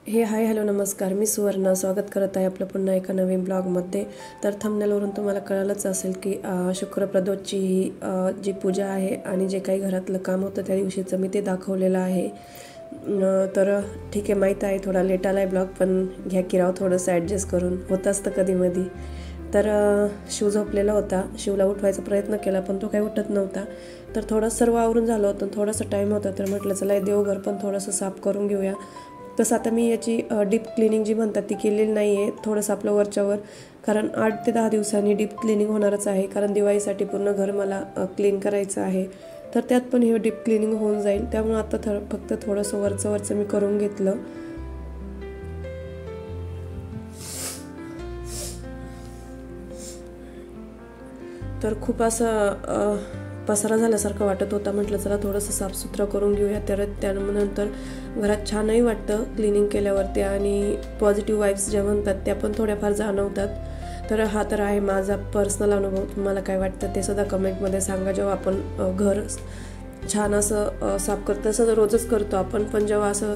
Hi hello नमस्कार. मी सुवर्णा स्वागत करत आहे आपलं पुन्हा एका नवीन ब्लॉगमध्ये. तर थंबनेलवरून तुम्हाला कळलंच असेल की शुक्रप्रदोषची जी पूजा आहे आणि जे काही घरातलं काम होतं त्या दिवशीचं मी ते दाखवलेलं आहे. तर ठीक आहे, माहीत आहे थोडा लेट आला आहे ब्लॉग, पण घ्या की राव थोडंसं ॲडजस्ट करून, होत असतं कधीमधी. तर शिव झोपलेला होता. शिवला उठवायचा प्रयत्न केला पण तो काही उठत नव्हता. तर थोडं सर्व आवरून झालं होतं, थोडासा टाईम होता, तर म्हटलं चला देवघर पण थोडंसं साफ करून घेऊया. तसं आता मी याची डीप क्लिनिंग जी म्हणतात ती केलेली नाही आहे, थोडंसं आपलं वरच्यावर, कारण 8 ते 10 दिवसांनी डीप क्लिनिंग होणारच आहे, कारण दिवाळीसाठी पूर्ण घर मला क्लीन करायचं आहे. तर त्यात पण हे डीप क्लिनिंग होऊन जाईल, त्यामुळे आता फक्त थोडंसं वरचं मी करून घेतलं. तर खूप असं पसारा झाल्यासारखं वाटत होता. म्हटलं चला थोडंसं साफसुथरं करून घेऊया, तर त्यानंतर घरात छानही वाटतं क्लिनिंग केल्यावरती, आणि पॉझिटिव्ह वाईब्स ज्या म्हणतात त्या पण थोड्याफार जाणवतात. तर हा तर आहे माझा पर्सनल अनुभव. तुम्हाला काय वाटतं ते सुद्धा कमेंटमध्ये सांगा. जेव्हा आपण घर छान असं साफ करतो, तसं रोजच करतो आपण, पण जेव्हा असं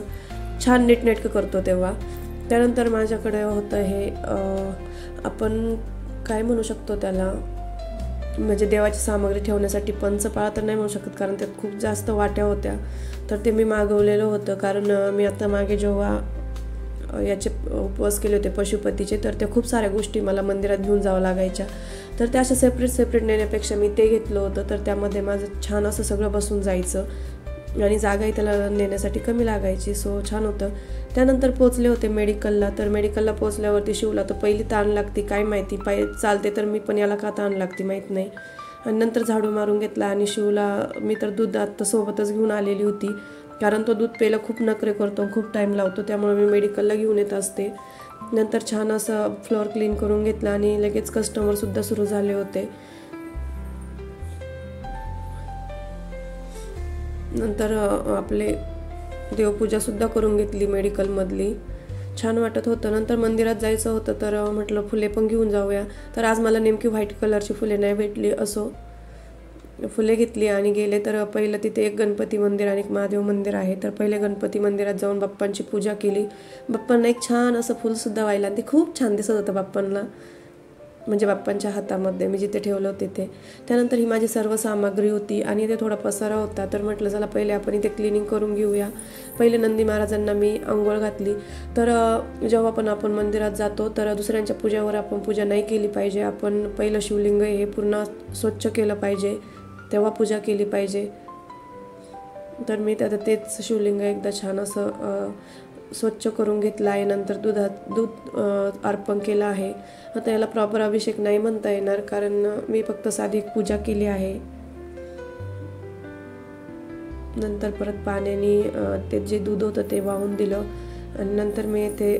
छान नीटनेटकं करतो तेव्हा. त्यानंतर माझ्याकडे होतं हे आपण काय म्हणू शकतो त्याला, म्हणजे देवाची सामग्री ठेवण्यासाठी पंचपाळा तर नाही म्हणू शकत, कारण त्यात खूप जास्त वाट्या होत्या. तर ते मी मागवलेलं होतं, कारण मी आता मागे जेव्हा याचे उपवास केले होते पशुपतीचे, तर त्या खूप साऱ्या गोष्टी मला मंदिरात घेऊन जावं लागायच्या. तर त्या अशा सेपरेट नेण्यापेक्षा मी ते घेतलं होतं. तर त्यामध्ये माझं छान असं सगळं बसून जायचं आणि जागाही त्याला नेण्यासाठी कमी लागायची, सो छान होतं. त्यानंतर पोचले होते मेडिकलला. तर मेडिकलला पोचल्यावरती शिवला तर पहिली ताण लागते, काय माहिती, पाय चालते तर मी पण याला का ताण लागते माहीत नाही. आणि नंतर झाडू मारून घेतला, आणि शिवला मी तर दूध आत्ता सोबतच घेऊन आलेली होती, कारण तो दूध प्यायला खूप नखरे करतो, खूप टाईम लावतो, त्यामुळे मी मेडिकलला घेऊन येत असते. नंतर छान असं फ्लोअर क्लीन करून घेतला, आणि लगेच कस्टमरसुद्धा सुरू झाले होते. नंतर आपले देवपूजासुद्धा करून घेतली मेडिकलमधली. छान वाटत होतं. नंतर मंदिरात जायचं होतं, तर म्हटलं फुले पण घेऊन जाऊया. तर आज मला नेमकी व्हाईट कलरची फुले नाही भेटली, असो फुले घेतली आणि गेले. तर पहिलं तिथे एक गणपती मंदिर आणि एक महादेव मंदिर आहे. तर पहिले गणपती मंदिरात जाऊन बाप्पांची पूजा केली. बाप्पांना एक छान असं फुलसुद्धा व्हायला, आणि ते खूप छान दिसत होतं बाप्पांना, म्हणजे बाप्पांच्या हातामध्ये मी जिथे ठेवलं होते ते. त्यानंतर ही माझी सर्व सामग्री होती, आणि इथे थोडा पसारा होता. तर म्हटलं चला पहिले आपण इथे क्लिनिंग करून घेऊया. पहिले नंदी महाराजांना मी अंघोळ घातली. तर जेव्हा पण आपण मंदिरात जातो तर दुसऱ्यांच्या पूजेवर आपण पूजा नाही केली पाहिजे. आपण पहिलं शिवलिंग हे पूर्ण स्वच्छ केलं पाहिजे, तेव्हा पूजा केली पाहिजे. तर मी त्यात तेच शिवलिंग एकदा छान असं स्वच्छ करून घेतलं आहे. नंतर दूध अर्पण केलं आहे. आता याला प्रॉपर अभिषेक नाही म्हणता येणार, कारण मी फक्त साधी एक पूजा केली आहे. नंतर परत पाण्याने ते जे दूध होतं ते वाहून दिलं, आणि नंतर मी ते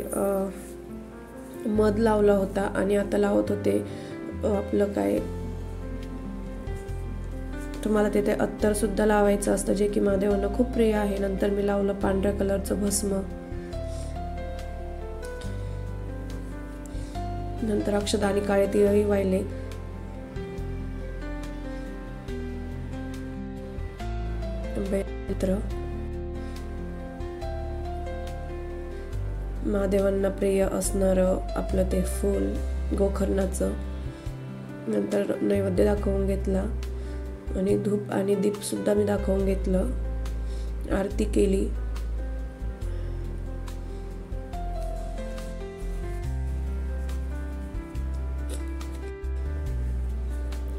मध लावला होता, आणि आता लावत होते आपलं काय, तुम्हाला तिथे अत्तरसुद्धा लावायचं असतं, जे की महादेवांना खूप प्रिय आहे. नंतर मी लावलं पांढऱ्या कलरचं भस्म. नंतर अक्षता आणि काळे तिळही वाहिले. महादेवांना प्रिय असणारं आपलं ते फूल गोकर्णाचं. नंतर नैवेद्य दाखवून घेतला, आणि धूप आणि दीपसुद्धा मी दाखवून घेतलं. आरती केली.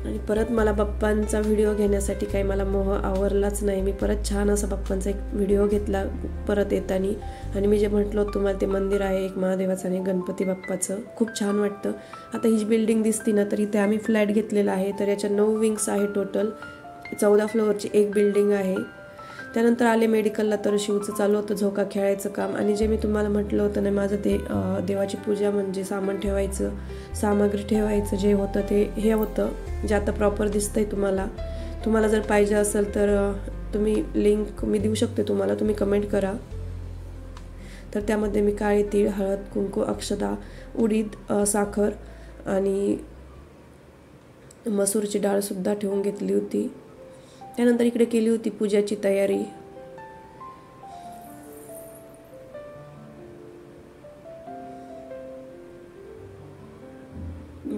आणि परत मला बाप्पांचा व्हिडिओ घेण्यासाठी काही मला मोह आवरलाच नाही. मी परत छान असा बाप्पांचा एक व्हिडिओ घेतला परत येताना. आणि मी जे म्हटलं तुम्हाला ते मंदिर आहे एक महादेवाचं आणि गणपती बाप्पाचं, खूप छान वाटतं. आता ही जी बिल्डिंग दिसती ना, तर इथे आम्ही फ्लॅट घेतलेला आहे. तर याच्या 9 विंग्स आहे टोटल. 14 फ्लोअरची एक बिल्डिंग आहे. त्यानंतर आले मेडिकलला. तर शिवचं चालू होतं झोका खेळायचं काम. आणि जे मी तुम्हाला म्हटलं होतं ना, माझं ते देवाची पूजा म्हणजे सामान ठेवायचं, सामग्री ठेवायचं जे होतं ते हे होतं, जे आता प्रॉपर दिसतंय तुम्हाला जर पाहिजे असेल तर तुम्ही लिंक मी देऊ शकते तुम्हाला, तुम्ही कमेंट करा. तर त्यामध्ये मी काळे तीळ, हळद, कुंकू, अक्षता, उडीद, साखर आणि मसूरची डाळसुद्धा ठेवून घेतली होती. त्यानंतर इकडे केली होती पूजाची तयारी.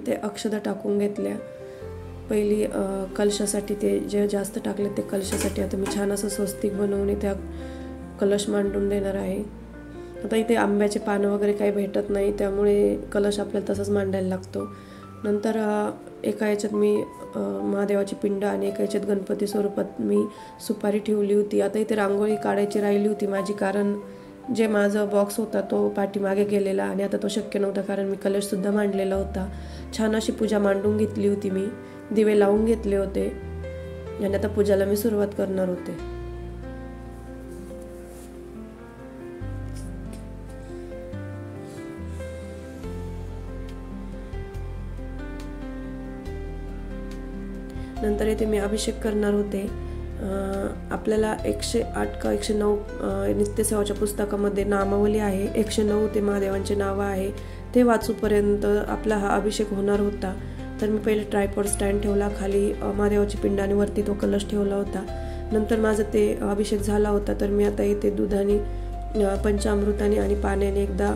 ते अक्षदा टाकून घेतल्या. पहिली कलशासाठी ते जे जास्त टाकले ते कलशासाठी आता मी छान असं स्वस्तिक बनवून इथे कलश मांडून देणार आहे. आता इथे आंब्याचे पानं वगैरे काही भेटत नाही, त्यामुळे कलश आपल्याला तसंच मांडायला लागतो. नंतर एका याच्यात मी महादेवाची पिंड आणि एका याच्यात गणपती स्वरूपात मी सुपारी ठेवली होती. आता इथे रांगोळी काढायची राहिली होती माझी, कारण जे माझा बॉक्स होता तो पाठीमागे गेलेला आणि आता तो शक्य नव्हता, कारण मी कलशसुद्धा मांडलेला होता. छान अशी पूजा मांडून घेतली होती मी, दिवे लावून घेतले होते आणि आता पूजाला मी सुरुवात करणार होते. नंतर इथे मी अभिषेक करणार होते. आपल्याला 108 का 109 नित्यसेवाच्या पुस्तकामध्ये नामावली आहे, 109 ते महादेवांचे नावं आहे. ते वाचूपर्यंत आपला हा अभिषेक होणार होता. तर मी पहिले ट्रायपॉड स्टँड ठेवला, खाली महादेवाची पिंड आणि वरती तो कलश ठेवला होता. नंतर माझं ते अभिषेक झाला होता. तर मी आता इथे दुधाने, पंचामृताने आणि पाण्याने एकदा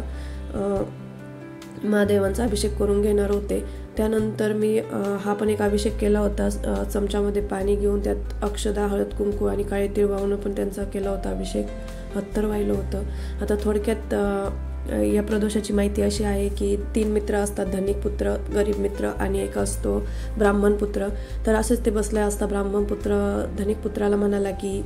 महादेवांचा अभिषेक करून घेणार होते. त्यानंतर मी हा पण एक अभिषेक केला होता. चमच्यामध्ये पाणी घेऊन त्यात अक्षदा, हळद कुंकू आणि काळे तीळ वाहून पण त्यांचा केला होता अभिषेक. हत्तर वाहिलं होतं. आता थोडक्यात या प्रदोषाची माहिती अशी आहे की 3 मित्र असतात, धनिक पुत्र, गरीब मित्र आणि एक असतो ब्राह्मण पुत्र. तर असंच ते बसले असता. ब्राह्मण पुत्र धनिक पुत्राला म्हणाला की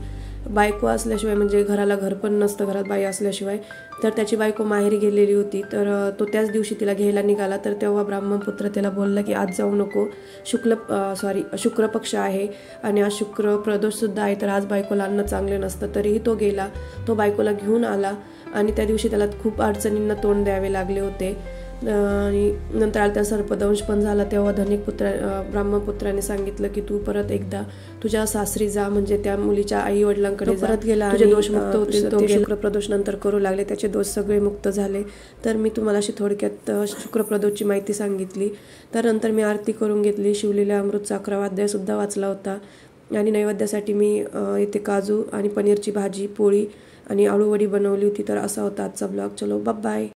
बायको असल्याशिवाय, म्हणजे घराला घर पण नसतं घरात बाई असल्याशिवाय. तर त्याची बायको माहेरी गेलेली होती, तर तो त्याच दिवशी तिला घ्यायला निघाला. तर तेव्हा ब्राह्मणपुत्र त्याला बोलला की आज जाऊ नको, शुक्र पक्ष आहे आणि आज शुक्र प्रदोषसुद्धा आहे, तर आज बायकोला आणणं चांगलं नसतं. तरीही तो गेला, तो बायकोला घेऊन आला आणि त्या दिवशी त्याला खूप अडचणींना तोंड द्यावे लागले होते. आणि नंतर त्या सर्पदंश पण झाला. तेव्हा ब्राह्मणपुत्राने सांगितलं की तू परत एकदा तुझ्या सासरी जा, म्हणजे त्या मुलीच्या आई वडिलांकडे परत गेला. तुझे दोष मुक्त होतील. तो शुक्रप्रदोष नंतर करू लागले, त्याचे दोष सगळे मुक्त झाले. तर मी तुम्हाला अशी थोडक्यात शुक्रप्रदोषची माहिती सांगितली. तर नंतर मी आरती करून घेतली, शिवलीला अमृतचा 11वा अध्यायसुद्धा वाचला होता आणि नैवेद्यासाठी मी इथे काजू आणि पनीरची भाजी, पोळी आणि आळूवडी बनवली होती. तर असा होता आजचा ब्लॉग. चलो बाय.